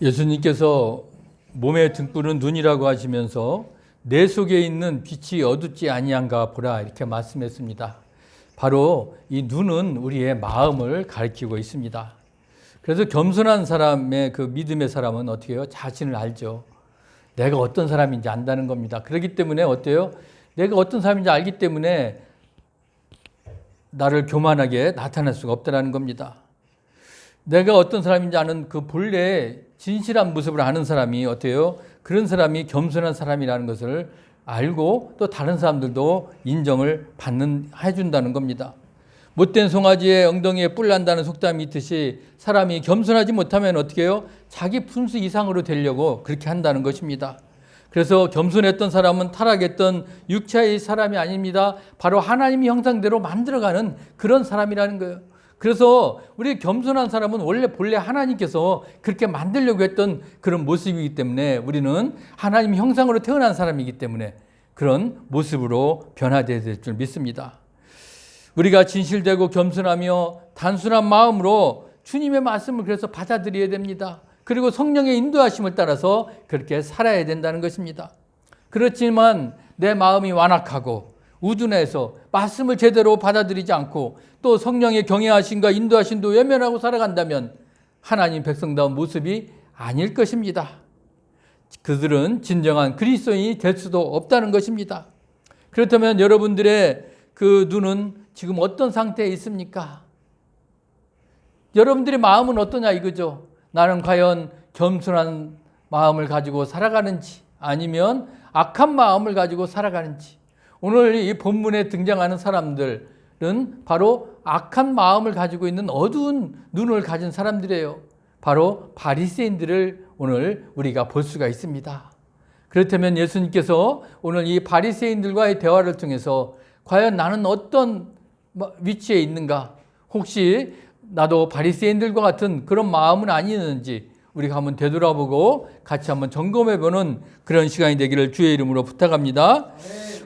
예수님께서 몸의 등불은 눈이라고 하시면서 내 속에 있는 빛이 어둡지 아니한가 보라 이렇게 말씀했습니다. 바로 이 눈은 우리의 마음을 가리키고 있습니다. 그래서 겸손한 사람의 그 믿음의 사람은 어떻게 해요? 자신을 알죠. 내가 어떤 사람인지 안다는 겁니다. 그렇기 때문에 어때요? 내가 어떤 사람인지 알기 때문에 나를 교만하게 나타낼 수가 없다는 겁니다. 내가 어떤 사람인지 아는 그 본래 진실한 모습을 아는 사람이 어때요? 그런 사람이 겸손한 사람이라는 것을 알고 또 다른 사람들도 인정을 해준다는 겁니다. 못된 송아지의 엉덩이에 뿔 난다는 속담이 있듯이 사람이 겸손하지 못하면 어떻게 해요? 자기 분수 이상으로 되려고 그렇게 한다는 것입니다. 그래서 겸손했던 사람은 타락했던 육체의 사람이 아닙니다. 바로 하나님의 형상대로 만들어가는 그런 사람이라는 거예요. 그래서 우리 겸손한 사람은 원래 본래 하나님께서 그렇게 만들려고 했던 그런 모습이기 때문에 우리는 하나님 형상으로 태어난 사람이기 때문에 그런 모습으로 변화되어야 될 줄 믿습니다. 우리가 진실되고 겸손하며 단순한 마음으로 주님의 말씀을 그래서 받아들여야 됩니다. 그리고 성령의 인도하심을 따라서 그렇게 살아야 된다는 것입니다. 그렇지만 내 마음이 완악하고 우둔해서 말씀을 제대로 받아들이지 않고 또 성령의 경외하심과 인도하심도 외면하고 살아간다면 하나님 백성다운 모습이 아닐 것입니다. 그들은 진정한 그리스도인이 될 수도 없다는 것입니다. 그렇다면 여러분들의 그 눈은 지금 어떤 상태에 있습니까? 여러분들의 마음은 어떠냐 이거죠. 나는 과연 겸손한 마음을 가지고 살아가는지 아니면 악한 마음을 가지고 살아가는지. 오늘 이 본문에 등장하는 사람들은 바로 악한 마음을 가지고 있는 어두운 눈을 가진 사람들이에요. 바로 바리새인들을 오늘 우리가 볼 수가 있습니다. 그렇다면 예수님께서 오늘 이 바리새인들과의 대화를 통해서 과연 나는 어떤 위치에 있는가? 혹시 나도 바리새인들과 같은 그런 마음은 아니었는지 우리가 한번 되돌아보고 같이 한번 점검해보는 그런 시간이 되기를 주의 이름으로 부탁합니다.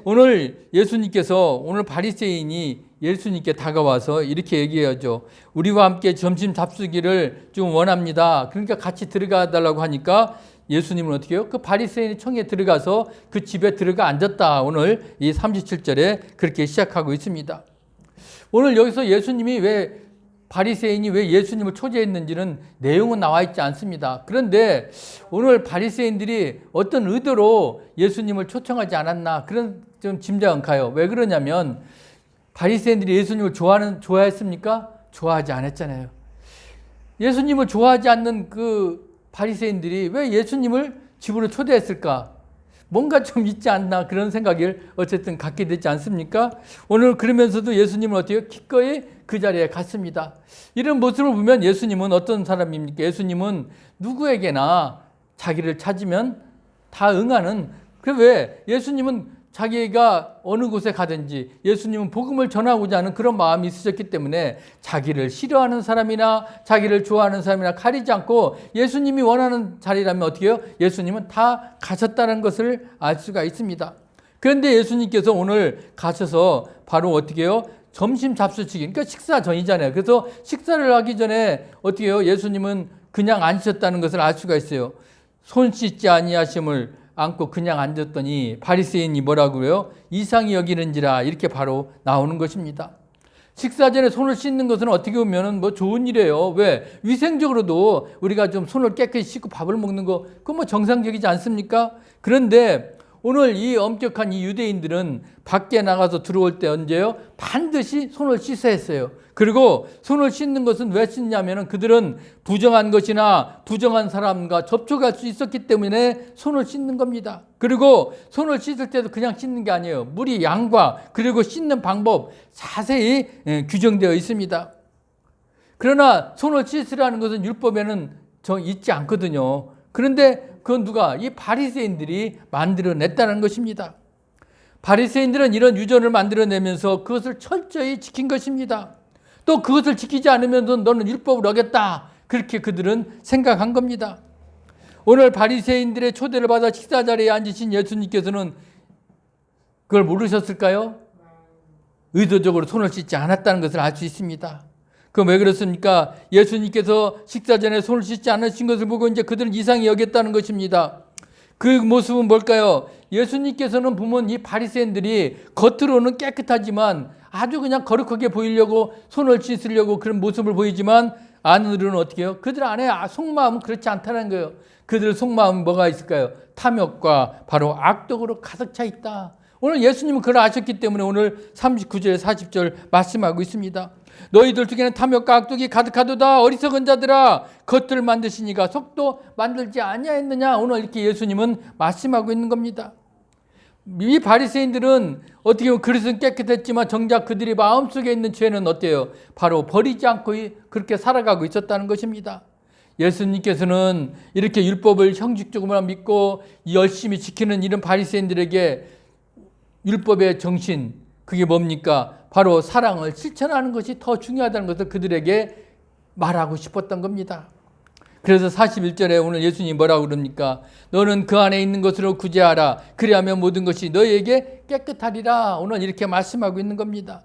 오늘 예수님께서 오늘 바리새인이 예수님께 다가와서 이렇게 얘기하죠. 우리와 함께 점심 잡수기를 좀 원합니다. 그러니까 같이 들어가 달라고 하니까 예수님은 어떻게 해요? 그 바리새인의 청에 들어가서 그 집에 들어가 앉았다. 오늘 이 37절에 그렇게 시작하고 있습니다. 오늘 여기서 예수님이 바리새인이 왜 예수님을 초대했는지는 내용은 나와 있지 않습니다. 그런데 오늘 바리새인들이 어떤 의도로 예수님을 초청하지 않았나 그런 좀 짐작은 가요. 왜 그러냐면 바리새인들이 예수님을 좋아했습니까? 좋아하지 않았잖아요. 예수님을 좋아하지 않는 그 바리새인들이 왜 예수님을 집으로 초대했을까? 뭔가 좀 있지 않나 그런 생각을 어쨌든 갖게 되지 않습니까? 오늘 그러면서도 예수님은 어때요? 기꺼이 그 자리에 갔습니다. 이런 모습을 보면 예수님은 어떤 사람입니까? 예수님은 누구에게나 자기를 찾으면 다 응하는, 왜 예수님은 자기가 어느 곳에 가든지 예수님은 복음을 전하고자 하는 그런 마음이 있으셨기 때문에 자기를 싫어하는 사람이나 자기를 좋아하는 사람이나 가리지 않고 예수님이 원하는 자리라면 어떻게 해요? 예수님은 다 가셨다는 것을 알 수가 있습니다. 그런데 예수님께서 오늘 가셔서 바로 어떻게 해요? 점심 잡수치기, 그러니까 식사 전이잖아요. 그래서 식사를 하기 전에 어떻게 해요? 예수님은 그냥 앉으셨다는 것을 알 수가 있어요. 손 씻지 아니하심을 안고 그냥 앉았더니 바리새인이 뭐라고 그래요? 이상히 여기는지라 이렇게 바로 나오는 것입니다. 식사 전에 손을 씻는 것은 어떻게 보면 좋은 일이에요. 왜? 위생적으로도 우리가 좀 손을 깨끗이 씻고 밥을 먹는 거 그건 정상적이지 않습니까? 그런데 오늘 이 엄격한 이 유대인들은 밖에 나가서 들어올 때 언제요? 반드시 손을 씻어야 했어요. 그리고 손을 씻는 것은 왜 씻냐면 그들은 부정한 것이나 부정한 사람과 접촉할 수 있었기 때문에 손을 씻는 겁니다. 그리고 손을 씻을 때도 그냥 씻는 게 아니에요. 물이 양과 그리고 씻는 방법 자세히 규정되어 있습니다. 그러나 손을 씻으라는 것은 율법에는 있지 않거든요. 그런데 그건 누가? 이 바리새인들이 만들어냈다는 것입니다. 바리새인들은 이런 유전을 만들어내면서 그것을 철저히 지킨 것입니다. 또 그것을 지키지 않으면 너는 율법을 어겼다. 그렇게 그들은 생각한 겁니다. 오늘 바리새인들의 초대를 받아 식사 자리에 앉으신 예수님께서는 그걸 모르셨을까요? 의도적으로 손을 씻지 않았다는 것을 알 수 있습니다. 그 왜 그렇습니까? 예수님께서 식사 전에 손을 씻지 않으신 것을 보고 이제 그들은 이상히 여겼다는 것입니다. 그 모습은 뭘까요? 예수님께서는 보면 이 바리새인들이 겉으로는 깨끗하지만 아주 그냥 거룩하게 보이려고 손을 씻으려고 그런 모습을 보이지만 안으로는 어떻게 해요? 그들 안에 속마음은 그렇지 않다는 거예요. 그들 속마음은 뭐가 있을까요? 탐욕과 바로 악독으로 가득 차 있다. 오늘 예수님은 그걸 아셨기 때문에 오늘 39절 40절 말씀하고 있습니다. 너희들 중에는 탐욕과 악독이 가득하도다. 어리석은 자들아, 겉을 만드시니가 속도 만들지 아니하였느냐. 오늘 이렇게 예수님은 말씀하고 있는 겁니다. 이 바리새인들은 어떻게 보면 그릇은 깨끗했지만 정작 그들이 마음속에 있는 죄는 어때요? 바로 버리지 않고 그렇게 살아가고 있었다는 것입니다. 예수님께서는 이렇게 율법을 형식적으로만 믿고 열심히 지키는 이런 바리새인들에게 율법의 정신, 그게 뭡니까? 바로 사랑을 실천하는 것이 더 중요하다는 것을 그들에게 말하고 싶었던 겁니다. 그래서 41절에 오늘 예수님이 뭐라고 그럽니까? 너는 그 안에 있는 것으로 구제하라. 그리하면 모든 것이 너희에게 깨끗하리라. 오늘 이렇게 말씀하고 있는 겁니다.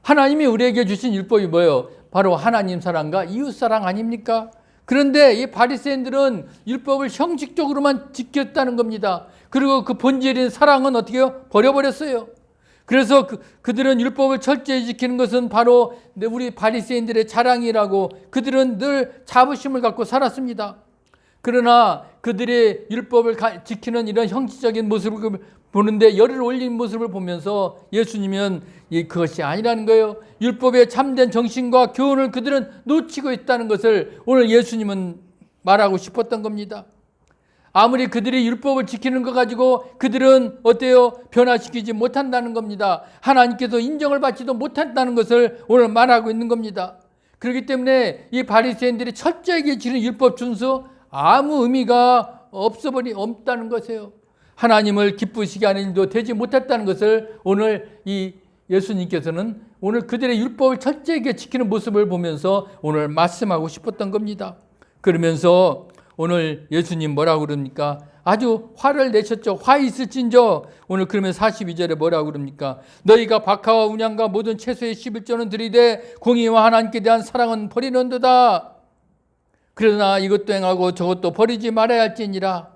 하나님이 우리에게 주신 율법이 뭐예요? 바로 하나님 사랑과 이웃 사랑 아닙니까? 그런데 이 바리새인들은 율법을 형식적으로만 지켰다는 겁니다. 그리고 그 본질인 사랑은 어떻게 해요? 버려버렸어요. 그래서 그들은 율법을 철저히 지키는 것은 바로 우리 바리새인들의 자랑이라고 그들은 늘 자부심을 갖고 살았습니다. 그러나 그들의 율법을 지키는 이런 형식적인 모습을 보는데 열을 올린 모습을 보면서 예수님은 그것이 아니라는 거예요. 율법의 참된 정신과 교훈을 그들은 놓치고 있다는 것을 오늘 예수님은 말하고 싶었던 겁니다. 아무리 그들이 율법을 지키는 것 가지고 그들은 어때요? 변화시키지 못한다는 겁니다. 하나님께서 인정을 받지도 못한다는 것을 오늘 말하고 있는 겁니다. 그렇기 때문에 이 바리새인들이 철저하게 지키는 율법 준수 아무 의미가 없다는 것이에요. 하나님을 기쁘시게 하는 일도 되지 못했다는 것을 오늘 이 예수님께서는 오늘 그들의 율법을 철저하게 지키는 모습을 보면서 오늘 말씀하고 싶었던 겁니다. 그러면서 오늘 예수님 뭐라고 그럽니까? 아주 화를 내셨죠. 화 있을진저. 오늘 그러면 42절에 뭐라고 그럽니까? 너희가 박하와 운양과 모든 채소의 11조는 들이되 공의와 하나님께 대한 사랑은 버리는도다. 그러나 이것도 행하고 저것도 버리지 말아야 할지니라.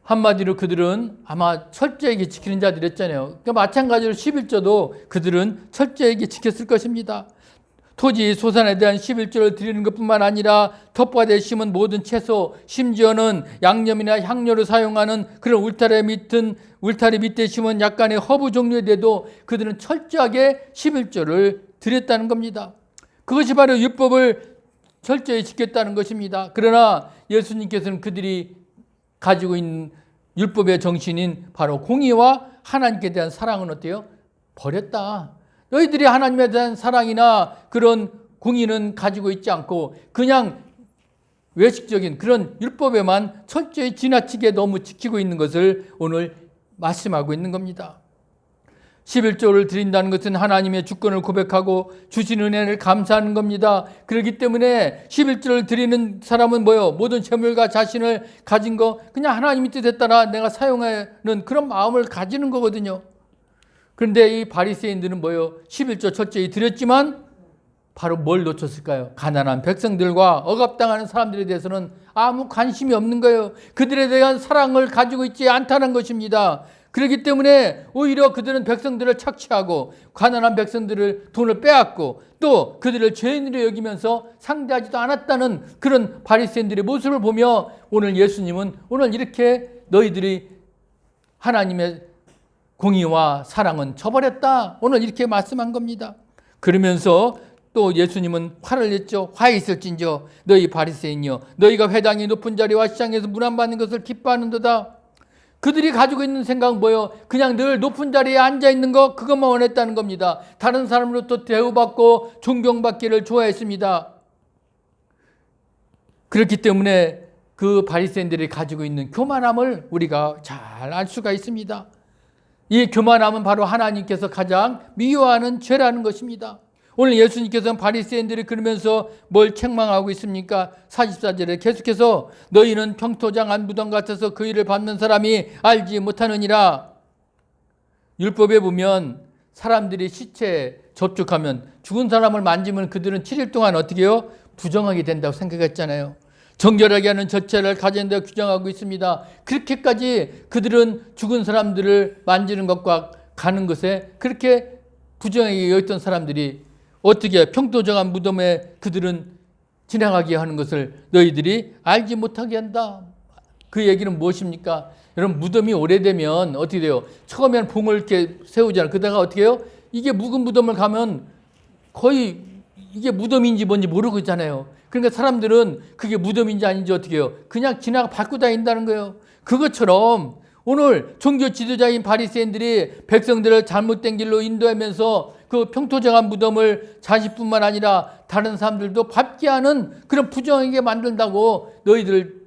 한마디로 그들은 아마 철저하게 지키는 자들이었잖아요. 그러니까 마찬가지로 11조도 그들은 철저하게 지켰을 것입니다. 토지 소산에 대한 11조를 드리는 것뿐만 아니라 텃밭에 심은 모든 채소, 심지어는 양념이나 향료를 사용하는 그런 울타리 밑에 심은 약간의 허브 종류에 대해도 그들은 철저하게 11조를 드렸다는 겁니다. 그것이 바로 율법을 철저히 지켰다는 것입니다. 그러나 예수님께서는 그들이 가지고 있는 율법의 정신인 바로 공의와 하나님께 대한 사랑은 어때요? 버렸다. 너희들이 하나님에 대한 사랑이나 그런 공의는 가지고 있지 않고 그냥 외식적인 그런 율법에만 철저히 지나치게 너무 지키고 있는 것을 오늘 말씀하고 있는 겁니다. 11조를 드린다는 것은 하나님의 주권을 고백하고 주신 은혜를 감사하는 겁니다. 그렇기 때문에 11조를 드리는 사람은 뭐예요? 모든 재물과 자신을 가진 거 그냥 하나님의 뜻에 따라 내가 사용하는 그런 마음을 가지는 거거든요. 그런데 이 바리새인들은 뭐예요? 11조 철저히 드렸지만 바로 뭘 놓쳤을까요? 가난한 백성들과 억압당하는 사람들에 대해서는 아무 관심이 없는 거예요. 그들에 대한 사랑을 가지고 있지 않다는 것입니다. 그렇기 때문에 오히려 그들은 백성들을 착취하고 가난한 백성들을 돈을 빼앗고 또 그들을 죄인으로 여기면서 상대하지도 않았다는 그런 바리새인들의 모습을 보며 오늘 예수님은 오늘 이렇게 너희들이 하나님의 공의와 사랑은 저버렸다. 오늘 이렇게 말씀한 겁니다. 그러면서 또 예수님은 화를 냈죠. 화 있을진저 너희 바리새인이여 너희가 회당의 높은 자리와 시장에서 문안받는 것을 기뻐하는도다. 그들이 가지고 있는 생각은 뭐예요? 그냥 늘 높은 자리에 앉아있는 거 그것만 원했다는 겁니다. 다른 사람으로부터 대우받고 존경받기를 좋아했습니다. 그렇기 때문에 그 바리새인들이 가지고 있는 교만함을 우리가 잘 알 수가 있습니다. 이 교만함은 바로 하나님께서 가장 미워하는 죄라는 것입니다. 오늘 예수님께서는 바리새인들이 그러면서 뭘 책망하고 있습니까? 44절에 계속해서 너희는 평토장 안 무덤 같아서 그 일을 받는 사람이 알지 못하느니라. 율법에 보면 사람들이 시체에 접촉하면, 죽은 사람을 만지면 그들은 7일 동안 어떻게 해요? 부정하게 된다고 생각했잖아요. 정결하게 하는 절차를 가정에다 규정하고 있습니다. 그렇게까지 그들은 죽은 사람들을 만지는 것과 가는 것에 그렇게 부정하게 여겼던 사람들이 어떻게 평토정한 무덤에 그들은 지나가게 하는 것을 너희들이 알지 못하게 한다. 그 얘기는 무엇입니까? 여러분, 무덤이 오래되면 어떻게 돼요? 처음에는 봉을 이렇게 세우잖아요. 그러다가 어떻게 해요? 이게 묵은 무덤을 가면 거의 이게 무덤인지 뭔지 모르고 있잖아요. 그러니까 사람들은 그게 무덤인지 아닌지 어떻게 해요? 그냥 지나가 밟고 다닌다는 거예요. 그것처럼 오늘 종교 지도자인 바리새인들이 백성들을 잘못된 길로 인도하면서 그 평토정한 무덤을 자신뿐만 아니라 다른 사람들도 밟게 하는 그런 부정하게 만든다고 너희들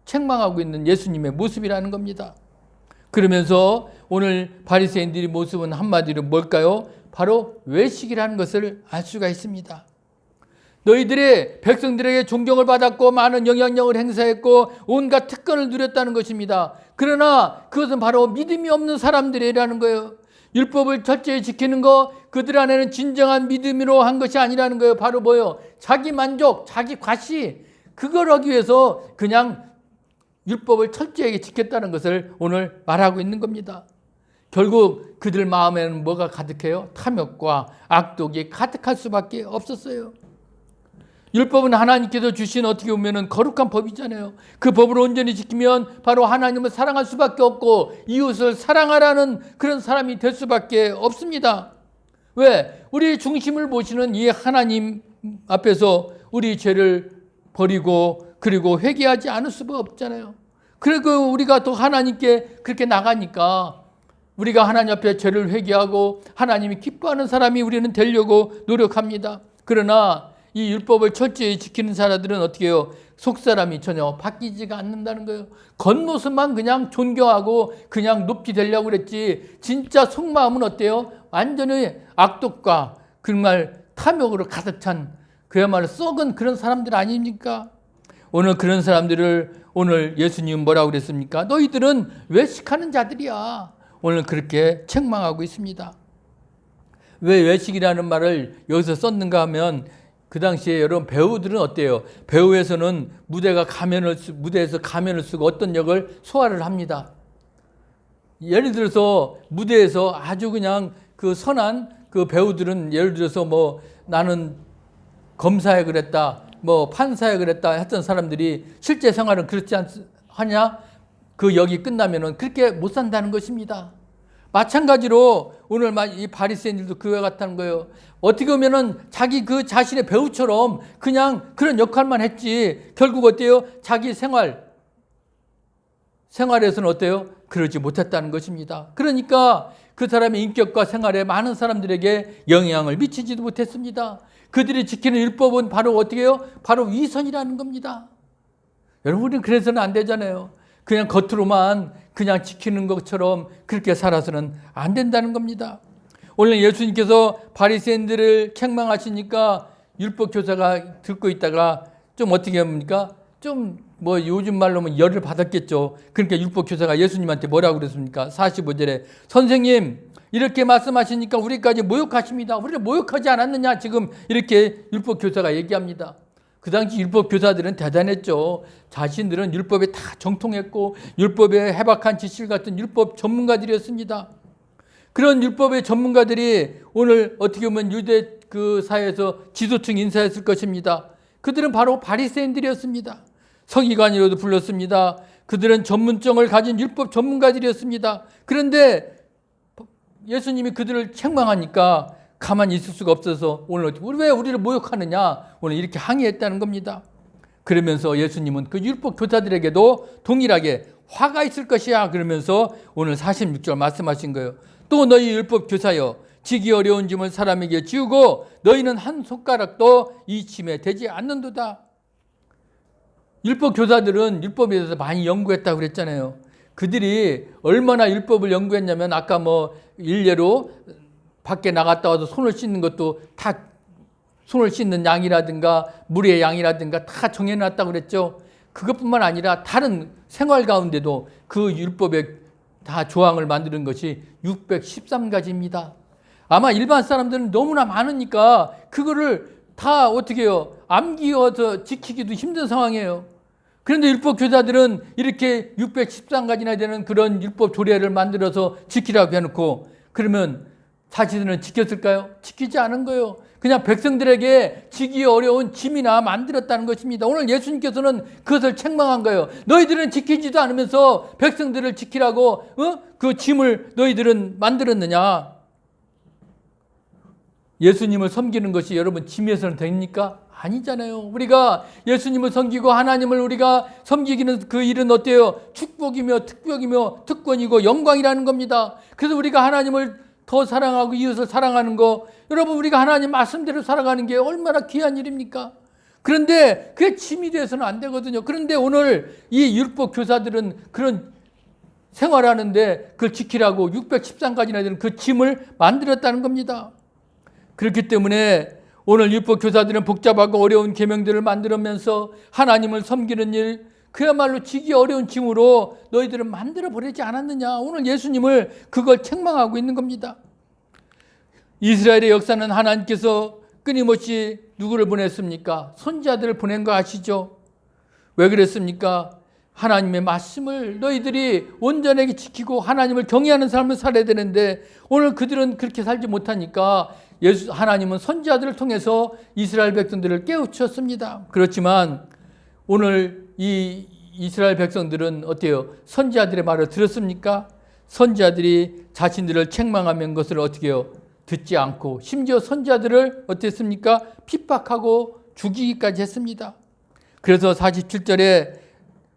책망하고 있는 예수님의 모습이라는 겁니다. 그러면서 오늘 바리새인들의 모습은 한마디로 뭘까요? 바로 외식이라는 것을 알 수가 있습니다. 너희들의 백성들에게 존경을 받았고 많은 영향력을 행사했고 온갖 특권을 누렸다는 것입니다. 그러나 그것은 바로 믿음이 없는 사람들이라는 거예요. 율법을 철저히 지키는 거, 그들 안에는 진정한 믿음으로 한 것이 아니라는 거예요. 바로 뭐예요? 자기 만족, 자기 과시, 그걸 하기 위해서 그냥 율법을 철저하게 지켰다는 것을 오늘 말하고 있는 겁니다. 결국 그들 마음에는 뭐가 가득해요? 탐욕과 악독이 가득할 수밖에 없었어요. 율법은 하나님께서 주신 어떻게 보면 거룩한 법이잖아요. 그 법을 온전히 지키면 바로 하나님을 사랑할 수밖에 없고 이웃을 사랑하라는 그런 사람이 될 수밖에 없습니다. 왜? 우리 중심을 모시는 이 하나님 앞에서 우리 죄를 버리고 그리고 회개하지 않을 수가 없잖아요. 그리고 우리가 또 하나님께 그렇게 나가니까 우리가 하나님 앞에 죄를 회개하고 하나님이 기뻐하는 사람이 우리는 되려고 노력합니다. 그러나 이 율법을 철저히 지키는 사람들은 어떻게 해요? 속사람이 전혀 바뀌지가 않는다는 거예요. 겉모습만 그냥 존경하고 그냥 높이 되려고 그랬지 진짜 속마음은 어때요? 완전히 악독과 정말 탐욕으로 가득 찬 그야말로 썩은 그런 사람들 아닙니까? 오늘 그런 사람들을 오늘 예수님은 뭐라고 그랬습니까? 너희들은 외식하는 자들이야. 오늘 그렇게 책망하고 있습니다. 왜 외식이라는 말을 여기서 썼는가 하면 그 당시에 여러분 배우들은 어때요? 배우에서는 무대에서 가면을 쓰고 어떤 역을 소화를 합니다. 예를 들어서 무대에서 아주 그냥 그 선한 그 배우들은 예를 들어서 뭐 나는 검사에 그랬다, 뭐 판사에 그랬다 했던 사람들이 실제 생활은 그렇지 않냐? 그 역이 끝나면은 그렇게 못 산다는 것입니다. 마찬가지로 오늘 이 바리새인들도 그와 같다는 거예요. 어떻게 보면은 자기 그 자신의 배우처럼 그냥 그런 역할만 했지 결국 어때요? 자기 생활에서는 어때요? 그러지 못했다는 것입니다. 그러니까 그 사람의 인격과 생활에 많은 사람들에게 영향을 미치지도 못했습니다. 그들이 지키는 율법은 바로 어떻게 해요? 바로 위선이라는 겁니다. 여러분, 우리는 그래서는 안 되잖아요. 그냥 겉으로만 그냥 지키는 것처럼 그렇게 살아서는 안 된다는 겁니다. 오늘 예수님께서 바리새인들을 책망하시니까 율법 교사가 듣고 있다가 좀 어떻게 합니까? 좀 뭐 요즘 말로 하면 열을 받았겠죠. 그러니까 율법 교사가 예수님한테 뭐라고 그랬습니까? 45절에 선생님 이렇게 말씀하시니까 우리까지 모욕하십니다. 우리를 모욕하지 않았느냐? 지금 이렇게 율법 교사가 얘기합니다. 그 당시 율법 교사들은 대단했죠. 자신들은 율법에 다 정통했고 율법에 해박한 지실 같은 율법 전문가들이었습니다. 그런 율법의 전문가들이 오늘 어떻게 보면 유대 그 사회에서 지도층 인사였을 것입니다. 그들은 바로 바리새인들이었습니다. 서기관이라도 불렀습니다. 그들은 전문성을 가진 율법 전문가들이었습니다. 그런데 예수님이 그들을 책망하니까 가만히 있을 수가 없어서 오늘 왜 우리를 모욕하느냐 오늘 이렇게 항의했다는 겁니다. 그러면서 예수님은 그 율법 교사들에게도 동일하게 화가 있을 것이야 그러면서 오늘 46절 말씀하신 거예요. 또 너희 율법 교사여 지기 어려운 짐을 사람에게 지우고 너희는 한 손가락도 이 짐에 되지 않는도다. 율법 교사들은 율법에 대해서 많이 연구했다고 그랬잖아요. 그들이 얼마나 율법을 연구했냐면 아까 뭐 일례로 밖에 나갔다 와서 손을 씻는 것도 다 손을 씻는 양이라든가 물의 양이라든가 다 정해놨다고 그랬죠. 그것뿐만 아니라 다른 생활 가운데도 그 율법의 다 조항을 만드는 것이 613가지입니다. 아마 일반 사람들은 너무나 많으니까 그거를 다 어떻게 해요? 암기어서 지키기도 힘든 상황이에요. 그런데 율법 교사들은 이렇게 613가지나 되는 그런 율법 조례를 만들어서 지키라고 해놓고 그러면 자신들은 지켰을까요? 지키지 않은 거예요. 그냥 백성들에게 지기 어려운 짐이나 만들었다는 것입니다. 오늘 예수님께서는 그것을 책망한 거예요. 너희들은 지키지도 않으면서 백성들을 지키라고 그 짐을 너희들은 만들었느냐? 예수님을 섬기는 것이 여러분 짐에서는 됩니까? 아니잖아요. 우리가 예수님을 섬기고 하나님을 우리가 섬기기는 그 일은 어때요? 축복이며 특격이며 특권이고 영광이라는 겁니다. 그래서 우리가 하나님을 더 사랑하고 이웃을 사랑하는 거, 여러분 우리가 하나님 말씀대로 살아가는 게 얼마나 귀한 일입니까? 그런데 그게 짐이 돼서는 안 되거든요. 그런데 오늘 이 율법 교사들은 그런 생활하는데 그걸 지키라고 613가지나 되는 그 짐을 만들었다는 겁니다. 그렇기 때문에 오늘 율법 교사들은 복잡하고 어려운 계명들을 만들면서 하나님을 섬기는 일, 그야말로 지기 어려운 짐으로 너희들은 만들어 버리지 않았느냐. 오늘 예수님을 그걸 책망하고 있는 겁니다. 이스라엘의 역사는 하나님께서 끊임없이 누구를 보냈습니까? 선지자들을 보낸 거 아시죠? 왜 그랬습니까? 하나님의 말씀을 너희들이 온전하게 지키고 하나님을 경외하는 삶을 살아야 되는데 오늘 그들은 그렇게 살지 못하니까 하나님은 선지자들을 통해서 이스라엘 백성들을 깨우쳤습니다. 그렇지만 오늘 이 이스라엘 백성들은 어때요? 선지자들의 말을 들었습니까? 선지자들이 자신들을 책망하면 것을 어떻게 해요? 듣지 않고 심지어 선지자들을 어땠습니까? 핍박하고 죽이기까지 했습니다. 그래서 47절에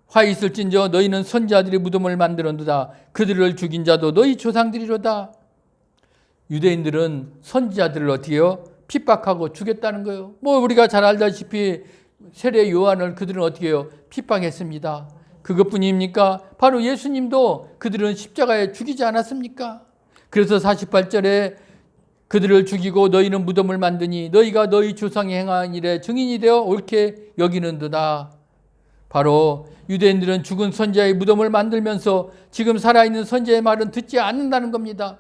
화 있을진저 너희는 선지자들이 무덤을 만들었도다. 그들을 죽인 자도 너희 조상들이로다. 유대인들은 선지자들을 어떻게 해요? 핍박하고 죽였다는 거예요. 뭐 우리가 잘 알다시피 세례 요한을 그들은 어떻게 해요? 핍박했습니다. 그것뿐입니까? 바로 예수님도 그들은 십자가에 죽이지 않았습니까? 그래서 48절에 그들을 죽이고 너희는 무덤을 만드니 너희가 너희 조상이 행한 일에 증인이 되어 옳게 여기는도다. 바로 유대인들은 죽은 선지자의 무덤을 만들면서 지금 살아있는 선지자의 말은 듣지 않는다는 겁니다.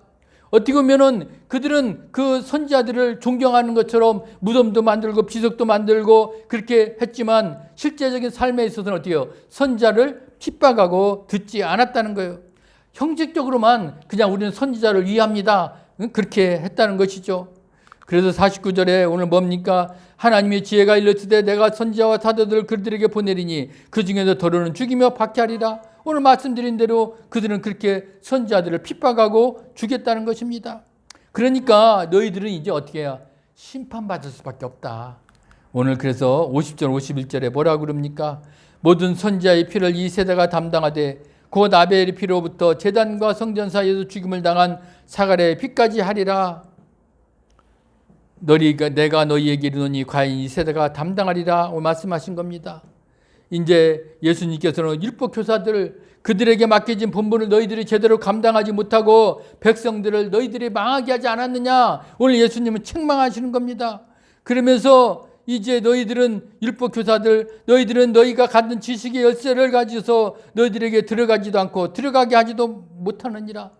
어떻게 보면은 그들은 그 선지자들을 존경하는 것처럼 무덤도 만들고 비석도 만들고 그렇게 했지만 실제적인 삶에 있어서는 어떻게 해요? 선지자를 핍박하고 듣지 않았다는 거예요. 형식적으로만 그냥 우리는 선지자를 위합니다. 그렇게 했다는 것이죠. 그래서 49절에 오늘 뭡니까? 하나님의 지혜가 일렀으되 내가 선지자와 사도들을 그들에게 보내리니 그 중에서 더러는 죽이며 박해하리라. 오늘 말씀드린 대로 그들은 그렇게 선지자들을 핍박하고 죽였다는 것입니다. 그러니까 너희들은 이제 어떻게 해야? 심판받을 수밖에 없다. 오늘 그래서 50절 51절에 뭐라고 그럽니까? 모든 선지자의 피를 이 세대가 담당하되 곧 아벨의 피로부터 제단과 성전 사이에서 죽임을 당한 사갈의 피까지 하리라. 내가 너희에게 이르노니 과연 이 세대가 담당하리라 말씀하신 겁니다. 이제 예수님께서는 율법 교사들 그들에게 맡겨진 본분을 너희들이 제대로 감당하지 못하고 백성들을 너희들이 망하게 하지 않았느냐. 오늘 예수님은 책망하시는 겁니다. 그러면서 이제 너희들은 율법 교사들 너희들은 너희가 갖는 지식의 열쇠를 가지고서 너희들에게 들어가지도 않고 들어가게 하지도 못하느니라.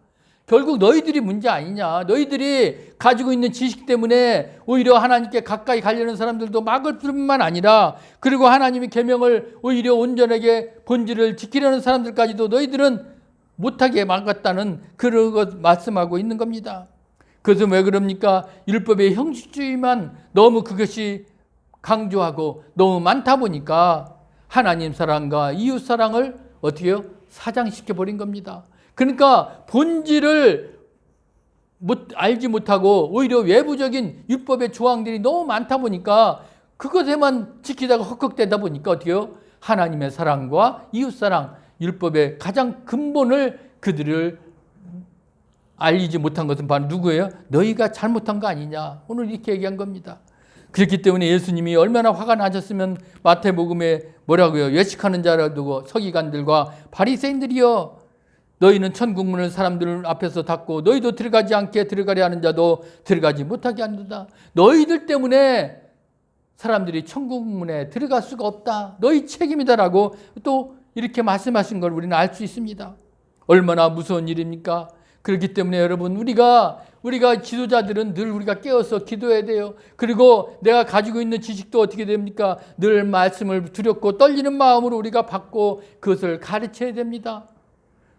결국 너희들이 문제 아니냐. 너희들이 가지고 있는 지식 때문에 오히려 하나님께 가까이 가려는 사람들도 막을 뿐만 아니라 그리고 하나님의 계명을 오히려 온전하게 본질을 지키려는 사람들까지도 너희들은 못하게 막았다는 그런 것 말씀하고 있는 겁니다. 그래서 왜 그럽니까? 율법의 형식주의만 너무 그것이 강조하고 너무 많다 보니까 하나님 사랑과 이웃 사랑을 어떻게 해요? 사장시켜 버린 겁니다. 그러니까 본질을 알지 못하고 오히려 외부적인 율법의 조항들이 너무 많다 보니까 그것에만 지키다가 헛헛대다 보니까 어떻게 해요? 하나님의 사랑과 이웃사랑, 율법의 가장 근본을 그들을 알리지 못한 것은 바로 누구예요? 너희가 잘못한 거 아니냐. 오늘 이렇게 얘기한 겁니다. 그렇기 때문에 예수님이 얼마나 화가 나셨으면 마태복음에 뭐라고요? 외식하는 자라 두고 서기관들과 바리새인들이여 너희는 천국문을 사람들 앞에서 닫고 너희도 들어가지 않게 들어가려 하는 자도 들어가지 못하게 한다. 너희들 때문에 사람들이 천국문에 들어갈 수가 없다. 너희 책임이다라고 또 이렇게 말씀하신 걸 우리는 알 수 있습니다. 얼마나 무서운 일입니까? 그렇기 때문에 여러분, 우리가 지도자들은 늘 우리가 깨어서 기도해야 돼요. 그리고 내가 가지고 있는 지식도 어떻게 됩니까? 늘 말씀을 두렵고 떨리는 마음으로 우리가 받고 그것을 가르쳐야 됩니다.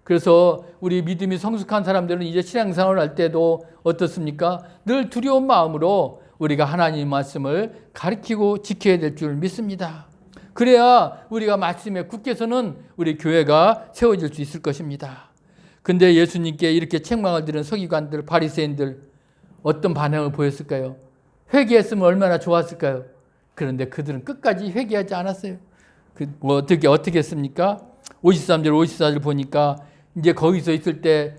그래서 우리 믿음이 성숙한 사람들은 이제 신앙생활을 할 때도 어떻습니까? 늘 두려운 마음으로 우리가 하나님 말씀을 가르치고 지켜야 될 줄 믿습니다. 그래야 우리가 말씀에 굳게서는 우리 교회가 세워질 수 있을 것입니다. 근데 예수님께 이렇게 책망을 들은 서기관들, 바리새인들 어떤 반응을 보였을까요? 회개했으면 얼마나 좋았을까요? 그런데 그들은 끝까지 회개하지 않았어요. 어떻게 했습니까? 53절, 54절 보니까 이제 거기서 있을 때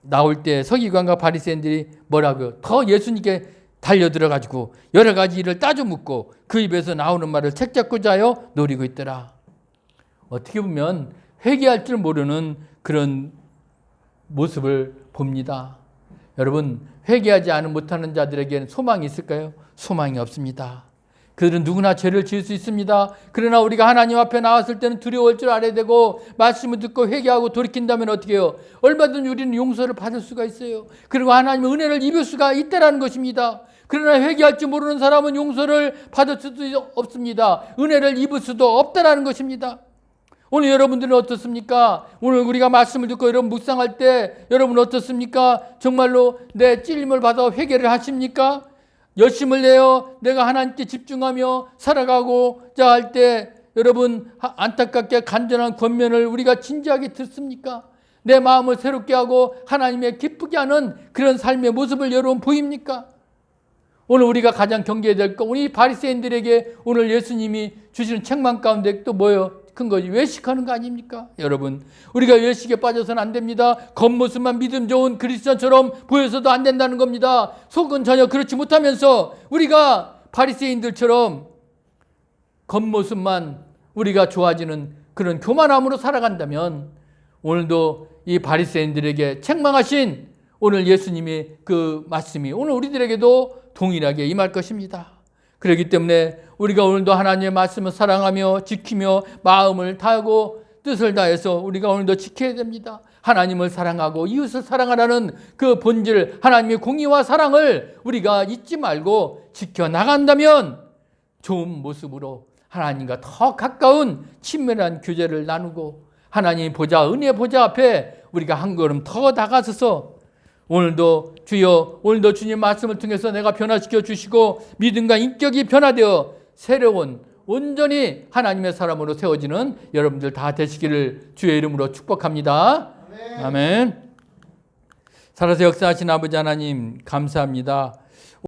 나올 때 서기관과 바리새인들이 뭐라고요? 더 예수님께 달려들어가지고 여러 가지 일을 따져 묻고 그 입에서 나오는 말을 책잡고자 하여 노리고 있더라. 어떻게 보면 회개할 줄 모르는 그런 모습을 봅니다. 여러분, 회개하지 않은 못하는 자들에게는 소망이 있을까요? 소망이 없습니다. 그들은 누구나 죄를 지을 수 있습니다. 그러나 우리가 하나님 앞에 나왔을 때는 두려울 줄 알아야 되고 말씀을 듣고 회개하고 돌이킨다면 어떻게 해요? 얼마든지 우리는 용서를 받을 수가 있어요. 그리고 하나님의 은혜를 입을 수가 있다라는 것입니다. 그러나 회개할 줄 모르는 사람은 용서를 받을 수도 없습니다. 은혜를 입을 수도 없다라는 것입니다. 오늘 여러분들은 어떻습니까? 오늘 우리가 말씀을 듣고 여러분 묵상할 때 여러분 어떻습니까? 정말로 내 찔림을 받아 회개를 하십니까? 열심을 내어 내가 하나님께 집중하며 살아가고자 할 때 여러분 안타깝게 간절한 권면을 우리가 진지하게 듣습니까? 내 마음을 새롭게 하고 하나님의 기쁘게 하는 그런 삶의 모습을 여러분 보입니까? 오늘 우리가 가장 경계해야 될 거, 우리 바리새인들에게 오늘 예수님이 주시는 책망 가운데 또 뭐예요? 큰 거지. 외식하는 거 아닙니까? 여러분, 우리가 외식에 빠져서는 안 됩니다. 겉모습만 믿음 좋은 그리스도처럼 보여서도 안 된다는 겁니다. 속은 전혀 그렇지 못하면서 우리가 바리새인들처럼 겉모습만 우리가 좋아지는 그런 교만함으로 살아간다면 오늘도 이 바리새인들에게 책망하신 오늘 예수님의 그 말씀이 오늘 우리들에게도 동일하게 임할 것입니다. 그렇기 때문에 우리가 오늘도 하나님의 말씀을 사랑하며 지키며 마음을 다하고 뜻을 다해서 우리가 오늘도 지켜야 됩니다. 하나님을 사랑하고 이웃을 사랑하라는 그 본질, 하나님의 공의와 사랑을 우리가 잊지 말고 지켜나간다면 좋은 모습으로 하나님과 더 가까운 친밀한 교제를 나누고 하나님 보좌, 은혜 보좌 앞에 우리가 한 걸음 더 다가서서 오늘도 주여, 오늘도 주님 말씀을 통해서 내가 변화시켜 주시고 믿음과 인격이 변화되어 새로운 온전히 하나님의 사람으로 세워지는 여러분들 다 되시기를 주의 이름으로 축복합니다. 아멘. 살아서 역사하신 아버지 하나님 감사합니다.